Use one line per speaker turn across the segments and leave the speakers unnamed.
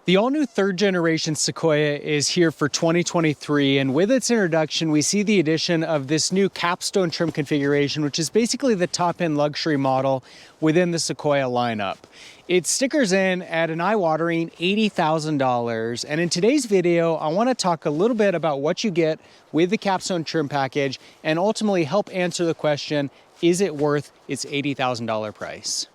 The all-new third-generation Sequoia is here for 2023, and with its introduction, we see the addition of this new Capstone trim configuration, which is basically the top-end luxury model within the Sequoia lineup. It stickers in at an eye-watering $80,000, and in today's video, I want to talk a little bit about what you get with the Capstone trim package and ultimately help answer the question, is it worth its $80,000 price?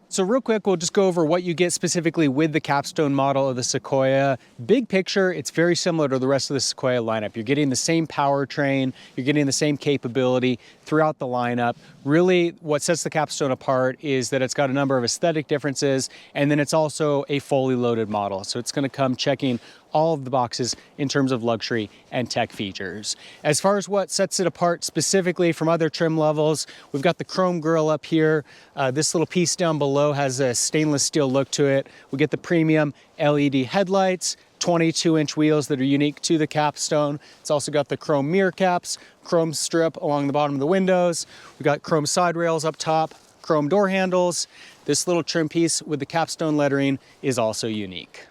So real quick, we'll just go over what you get specifically with the Capstone model of the Sequoia. Big picture, it's very similar to the rest of the Sequoia lineup. You're getting the same powertrain, you're getting the same capability throughout the lineup. Really, what sets the Capstone apart is that it's got a number of aesthetic differences, and then it's also a fully loaded model. So it's gonna come checking all of the boxes in terms of luxury and tech features. As far as what sets it apart specifically from other trim levels, we've got the chrome grille up here. This little piece down below has a stainless steel look to it. We get the premium LED headlights, 22-inch wheels that are unique to the Capstone. It's also got the chrome mirror caps, chrome strip along the bottom of the windows. We've got chrome side rails up top, chrome door handles. This little trim piece with the Capstone lettering is also unique.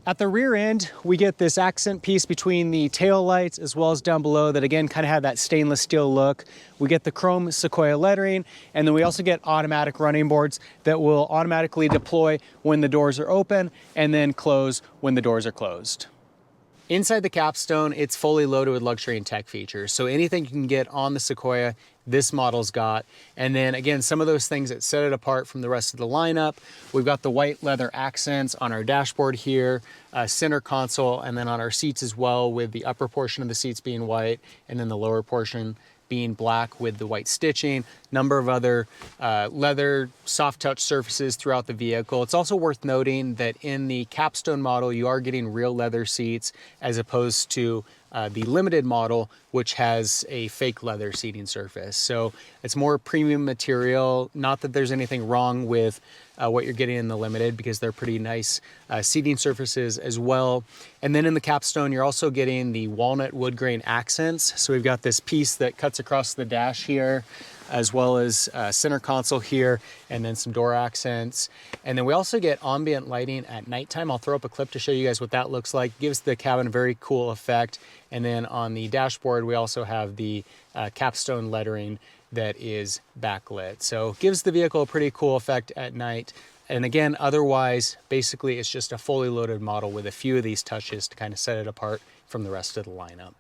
At the rear end, we get this accent piece between the tail lights as well as down below that again kind of have that stainless steel look. We get the chrome Sequoia lettering, and then we also get automatic running boards that will automatically deploy when the doors are open and then close when the doors are closed. Inside the Capstone, it's fully loaded with luxury and tech features. So anything you can get on the Sequoia, this model's got. And then again, some of those things that set it apart from the rest of the lineup. We've got the white leather accents on our dashboard here, center console, and then on our seats as well, with the upper portion of the seats being white and then the lower portion being black with the white stitching, number of other leather soft touch surfaces throughout the vehicle. It's also worth noting that in the Capstone model, you are getting real leather seats as opposed to the limited model, which has a fake leather seating surface. So it's more premium material. Not that there's anything wrong with what you're getting in the limited, because they're pretty nice seating surfaces as well. And then in the Capstone, you're also getting the walnut wood grain accents. So we've got this piece that cuts across the dash here, as well as center console here, and then some door accents. And then we also get ambient lighting at nighttime. I'll throw up a clip to show you guys what that looks like. Gives the cabin a very cool effect. And then on the dashboard, we also have the Capstone lettering that is backlit. So gives the vehicle a pretty cool effect at night. And again, otherwise, basically it's just a fully loaded model with a few of these touches to kind of set it apart from the rest of the lineup.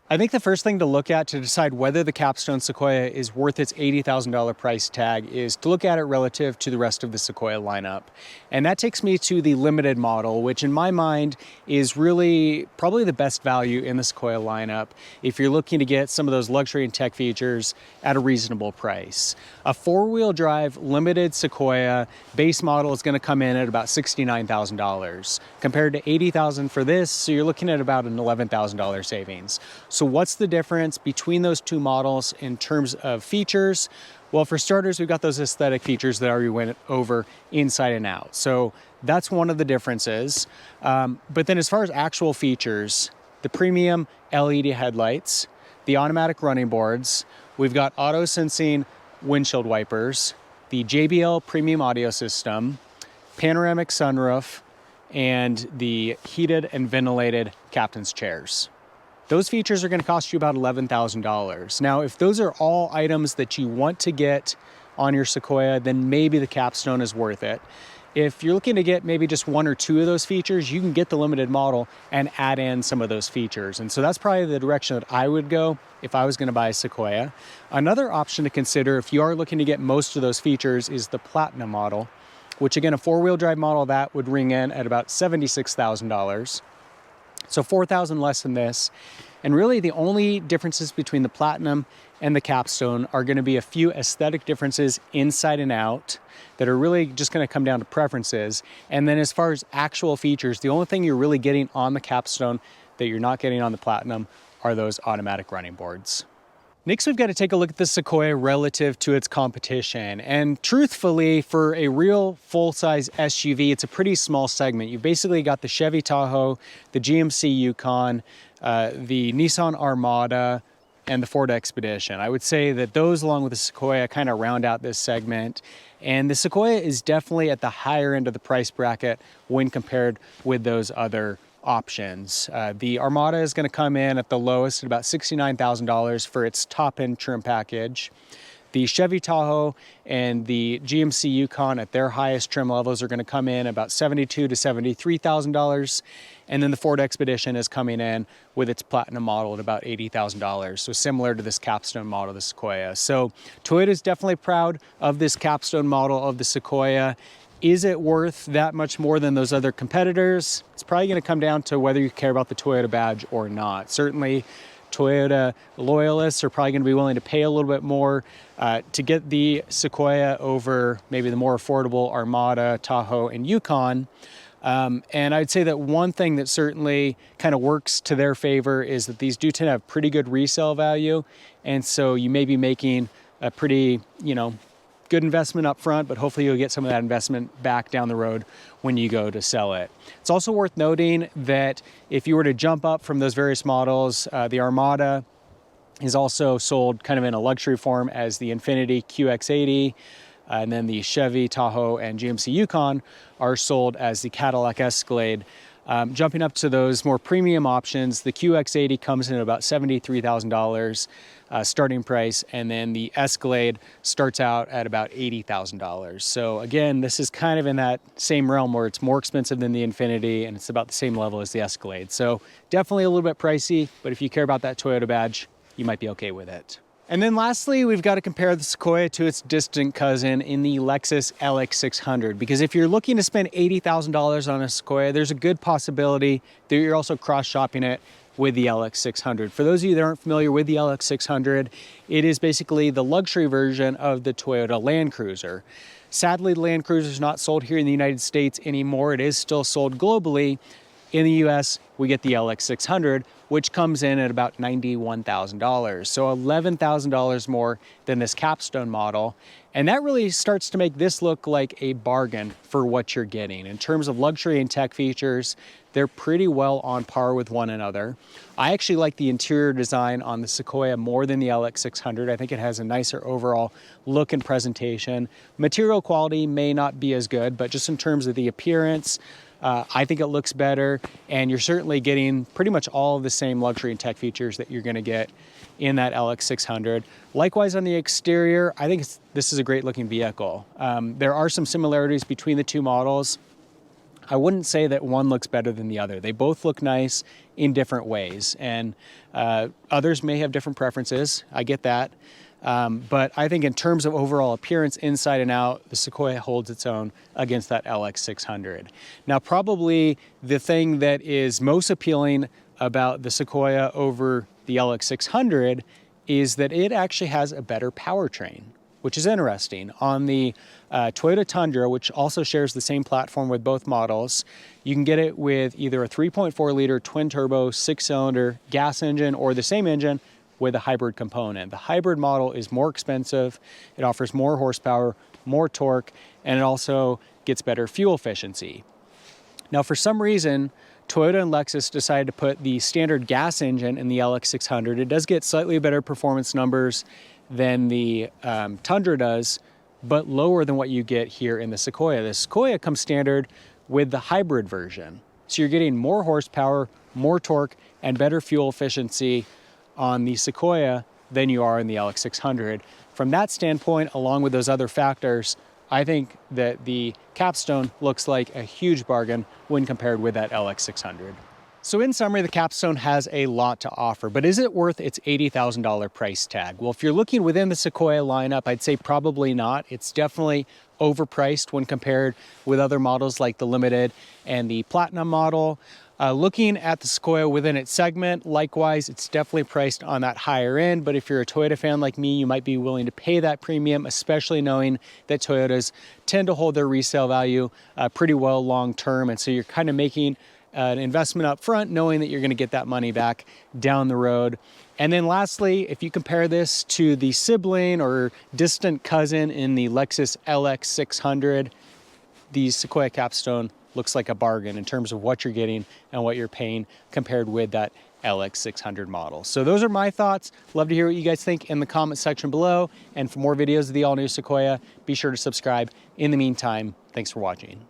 I think the first thing to look at to decide whether the Capstone Sequoia is worth its $80,000 price tag is to look at it relative to the rest of the Sequoia lineup. And that takes me to the limited model, which in my mind is really probably the best value in the Sequoia lineup if you're looking to get some of those luxury and tech features at a reasonable price. A four-wheel drive limited Sequoia base model is going to come in at about $69,000 compared to $80,000 for this, so you're looking at about an $11,000 savings. So what's the difference between those two models in terms of features? Well, for starters, we've got those aesthetic features that I already went over inside and out. So that's one of the differences. But then as far as actual features, the premium LED headlights, the automatic running boards, we've got auto sensing windshield wipers, the JBL premium audio system, panoramic sunroof, and the heated and ventilated captain's chairs. Those features are going to cost you about $11,000. Now, if those are all items that you want to get on your Sequoia, then maybe the Capstone is worth it. If you're looking to get maybe just one or two of those features, you can get the limited model and add in some of those features. And so that's probably the direction that I would go if I was going to buy a Sequoia. Another option to consider if you are looking to get most of those features is the Platinum model, which again, a four-wheel drive model that would ring in at about $76,000. So $4,000 less than this. And really the only differences between the Platinum and the Capstone are going to be a few aesthetic differences inside and out that are really just going to come down to preferences. And then as far as actual features, the only thing you're really getting on the Capstone that you're not getting on the Platinum are those automatic running boards. Next, we've got to take a look at the Sequoia relative to its competition. And truthfully, for a real full-size SUV, it's a pretty small segment. You've basically got the Chevy Tahoe, the GMC Yukon, the Nissan Armada, and the Ford Expedition. I would say that those, along with the Sequoia, kind of round out this segment. And the Sequoia is definitely at the higher end of the price bracket when compared with those other options. The Armada is going to come in at the lowest at about $69,000 for its top-end trim package. The Chevy Tahoe and the GMC Yukon at their highest trim levels are going to come in about $72,000 to $73,000. And then the Ford Expedition is coming in with its Platinum model at about $80,000. So similar to this Capstone model, the Sequoia. So Toyota is definitely proud of this Capstone model of the Sequoia. Is it worth that much more than those other competitors? It's probably going to come down to whether you care about the Toyota badge or not. Certainly, Toyota loyalists are probably going to be willing to pay a little bit more to get the Sequoia over maybe the more affordable Armada, Tahoe, and Yukon. And I'd say that one thing that certainly kind of works to their favor is that these do tend to have pretty good resale value. And so you may be making a pretty, good investment up front, but hopefully you'll get some of that investment back down the road when you go to sell it. It's also worth noting that if you were to jump up from those various models, the Armada is also sold kind of in a luxury form as the Infiniti QX80, and then the Chevy Tahoe and GMC Yukon are sold as the Cadillac Escalade. Jumping up to those more premium options, the QX80 comes in at about $73,000 starting price, and then the Escalade starts out at about $80,000. So again, this is kind of in that same realm where it's more expensive than the Infiniti, and it's about the same level as the Escalade. So definitely a little bit pricey, but if you care about that Toyota badge, you might be okay with it. And then lastly, we've got to compare the Sequoia to its distant cousin in the Lexus LX600, because if you're looking to spend $80,000 on a Sequoia, there's a good possibility that you're also cross-shopping it with the LX600. For those of you that aren't familiar with the LX600, it is basically the luxury version of the Toyota Land Cruiser. Sadly, the Land Cruiser is not sold here in the United States anymore. It is still sold globally. In the US, we get the LX600, which comes in at about $91,000. So $11,000 more than this Capstone model. And that really starts to make this look like a bargain for what you're getting. In terms of luxury and tech features, they're pretty well on par with one another. I actually like the interior design on the Sequoia more than the LX600. I think it has a nicer overall look and presentation. Material quality may not be as good, but just in terms of the appearance, I think it looks better, and you're certainly getting pretty much all of the same luxury and tech features that you're going to get in that LX600. Likewise, on the exterior, I think this is a great looking vehicle. There are some similarities between the two models. I wouldn't say that one looks better than the other. They both look nice in different ways, and others may have different preferences. I get that. But I think in terms of overall appearance, inside and out, the Sequoia holds its own against that LX600. Now, probably the thing that is most appealing about the Sequoia over the LX600 is that it actually has a better powertrain, which is interesting. On the Toyota Tundra, which also shares the same platform with both models, you can get it with either a 3.4 liter twin turbo 6-cylinder gas engine or the same engine with a hybrid component. The hybrid model is more expensive, it offers more horsepower, more torque, and it also gets better fuel efficiency. Now, for some reason, Toyota and Lexus decided to put the standard gas engine in the LX600. It does get slightly better performance numbers than the Tundra does, but lower than what you get here in the Sequoia. The Sequoia comes standard with the hybrid version. So you're getting more horsepower, more torque, and better fuel efficiency on the Sequoia than you are in the LX600. From that standpoint, along with those other factors, I think that the Capstone looks like a huge bargain when compared with that LX600. So in summary, the Capstone has a lot to offer, but is it worth its $80,000 price tag? Well, if you're looking within the Sequoia lineup, I'd say probably not. It's definitely overpriced when compared with other models like the Limited and the Platinum model. Looking at the Sequoia within its segment, likewise, it's definitely priced on that higher end, but if you're a Toyota fan like me, you might be willing to pay that premium, especially knowing that Toyotas tend to hold their resale value pretty well long term, and so you're kind of making an investment up front, knowing that you're going to get that money back down the road. And then lastly, if you compare this to the sibling or distant cousin in the Lexus LX600, the Sequoia Capstone looks like a bargain in terms of what you're getting and what you're paying compared with that LX600 model. So those are my thoughts. Love to hear what you guys think in the comment section below. And for more videos of the all-new Sequoia, be sure to subscribe. In the meantime, thanks for watching.